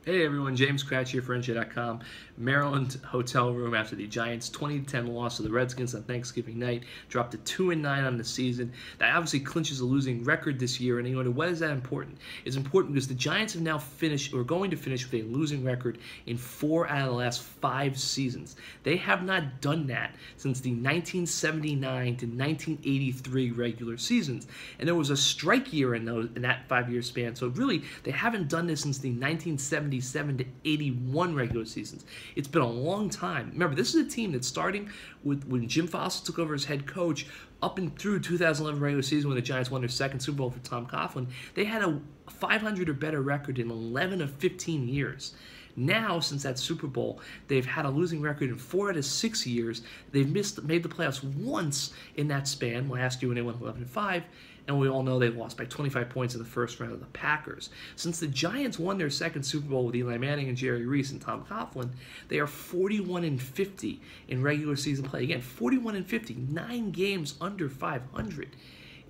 Hey everyone, James Kratch here for NJ.com. Maryland hotel room after the Giants' 20-10 loss to the Redskins on Thanksgiving night, dropped to 2-9 on the season. That obviously clinches a losing record this year. And you wonder, why is that important? It's important because the Giants have now finished, or going to finish, with a losing record in 4 out of the last 5 seasons. They have not done that since the 1979 to 1983 regular seasons. And there was a strike year in that 5-year span. So really, they haven't done this since the 1977 to 81 regular seasons. It's been a long time. Remember, this is a team that's starting with when Jim Fossil took over as head coach up and through 2011 regular season when the Giants won their second Super Bowl for Tom Coughlin. They had a 500 or better record in 11 of 15 years. Now, since that Super Bowl, they've had a losing record in 4 out of 6 years. They've made the playoffs once in that span, last year when they went 11-5, and we all know they lost by 25 points in the first round of the Packers. Since the Giants won their second Super Bowl with Eli Manning and Jerry Reese and Tom Coughlin, they are 41-50 in regular season play. Again, 41-50, 9 games under 500.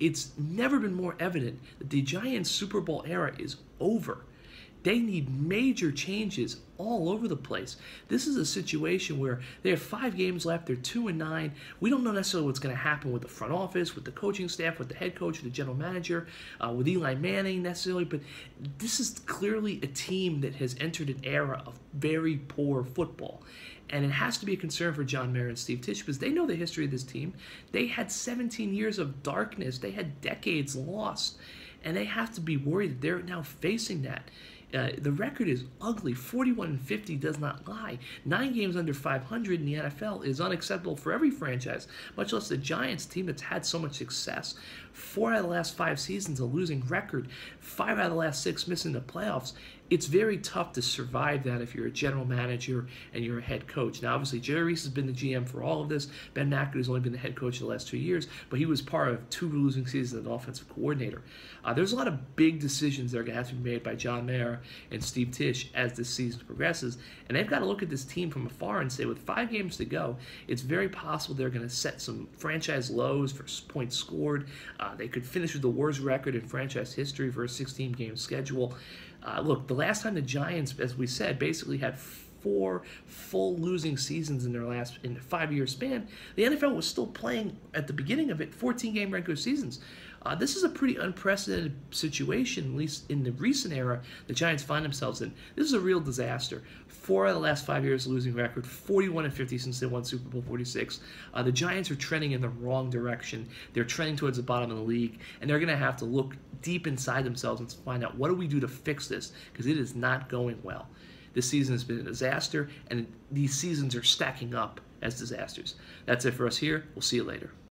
It's never been more evident that the Giants' Super Bowl era is over. They need major changes all over the place. This is a situation where they have 5 games left. They're 2-9. We don't know necessarily what's going to happen with the front office, with the coaching staff, with the head coach, with the general manager, with Eli Manning necessarily. But this is clearly a team that has entered an era of very poor football. And it has to be a concern for John Mara and Steve Tisch because they know the history of this team. They had 17 years of darkness. They had decades lost. And they have to be worried that they're now facing that. The record is ugly. 41-50 does not lie. 9 games under 500 in the NFL is unacceptable for every franchise, much less the Giants, team that's had so much success. 4 out of the last 5 seasons, a losing record. 5 out of the last 6 missing the playoffs. It's very tough to survive that if you're a general manager and you're a head coach. Now, obviously, Jerry Reese has been the GM for all of this. Ben McAdoo has only been the head coach the last 2 years, but he was part of 2 losing seasons as an offensive coordinator. There's a lot of big decisions that are going to have to be made by John Mara and Steve Tisch as this season progresses, and they've got to look at this team from afar and say, with 5 games to go, it's very possible they're going to set some franchise lows for points scored. They could finish with the worst record in franchise history for a 16-game schedule. Look, the last time the Giants, as we said, basically had 4 full losing seasons in their last 5-year span, the NFL was still playing at the beginning of it 14-game regular seasons. This is a pretty unprecedented situation, at least in the recent era the Giants find themselves in. This is a real disaster. 4 out of the last 5 years losing record, 41-50 since they won Super Bowl 46. The Giants are trending in the wrong direction. They're trending towards the bottom of the league, and they're going to have to look deep inside themselves and find out, what do we do to fix this? Because it is not going well. This season has been a disaster, and these seasons are stacking up as disasters. That's it for us here. We'll see you later.